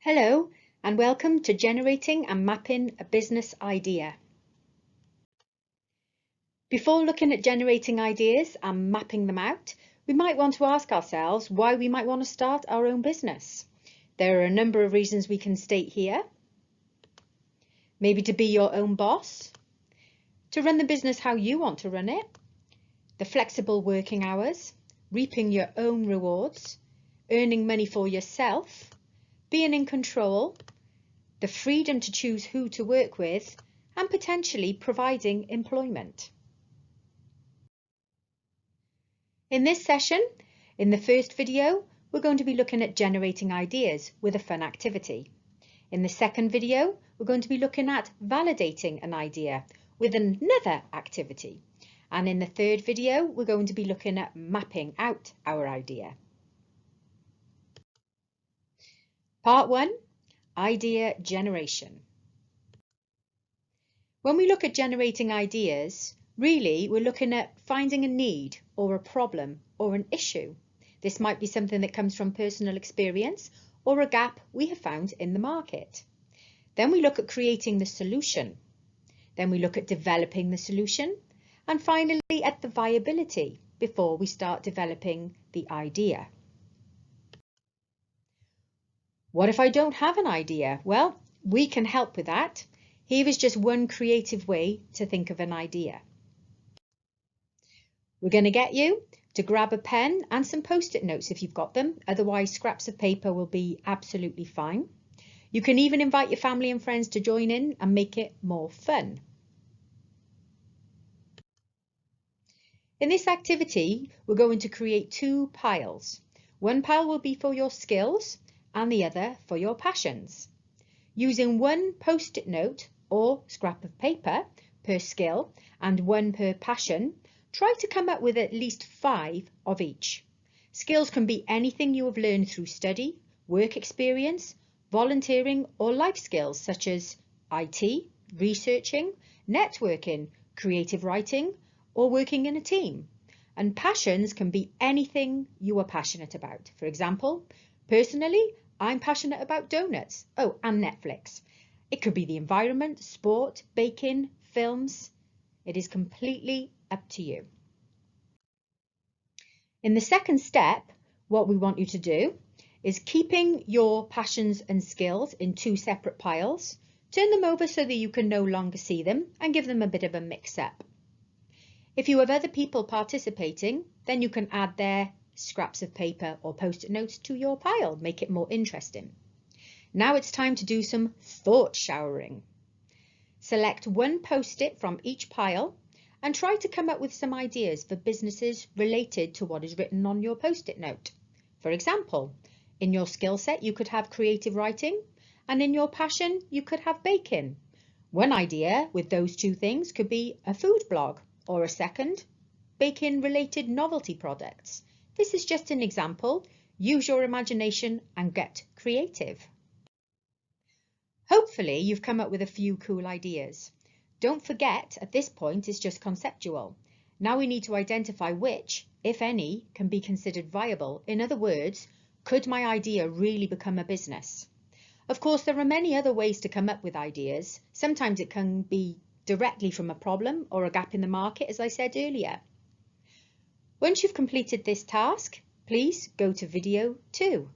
Hello and welcome to Generating and Mapping a Business Idea. Before looking at generating ideas and mapping them out, we might want to ask ourselves why we might want to start our own business. There are a number of reasons we can state here. Maybe to be your own boss, to run the business how you want to run it, the flexible working hours, reaping your own rewards, earning money for yourself, being in control, the freedom to choose who to work with, and potentially providing employment. In this session, in the first video, we're going to be looking at generating ideas with a fun activity. In the second video, we're going to be looking at validating an idea with another activity. And in the third video, we're going to be looking at mapping out our idea. Part 1, idea generation. When we look at generating ideas, really we're looking at finding a need or a problem or an issue. This might be something that comes from personal experience or a gap we have found in the market. Then we look at creating the solution. Then we look at developing the solution, and finally at the viability before we start developing the idea. What if I don't have an idea? Well, we can help with that. Here is just one creative way to think of an idea. We're going to get you to grab a pen and some post-it notes if you've got them. Otherwise, scraps of paper will be absolutely fine. You can even invite your family and friends to join in and make it more fun. In this activity, we're going to create two piles. One pile will be for your skills and the other for your passions. Using one post-it note or scrap of paper per skill and one per passion, try to come up with at least 5 of each. Skills can be anything you have learned through study, work experience, volunteering or life skills such as IT, researching, networking, creative writing or working in a team. And passions can be anything you are passionate about. For example, personally, I'm passionate about donuts. Oh, and Netflix. It could be the environment, sport, baking, films. It is completely up to you. In the second step, what we want you to do is keeping your passions and skills in 2 separate piles. Turn them over so that you can no longer see them and give them a bit of a mix-up. If you have other people participating, then you can add their scraps of paper or post-it notes to your pile, make it more interesting. Now it's time to do some thought showering. Select one post-it from each pile and try to come up with some ideas for businesses related to what is written on your post-it note. For example, in your skill set you could have creative writing, and in your passion you could have baking. One idea with those 2 things could be a food blog, or a second, baking related novelty products. This is just an example. Use your imagination and get creative. Hopefully you've come up with a few cool ideas. Don't forget, at this point it's just conceptual. Now we need to identify which, if any, can be considered viable. In other words, could my idea really become a business? Of course, there are many other ways to come up with ideas. Sometimes it can be directly from a problem or a gap in the market, as I said earlier. Once you've completed this task, please go to video 2.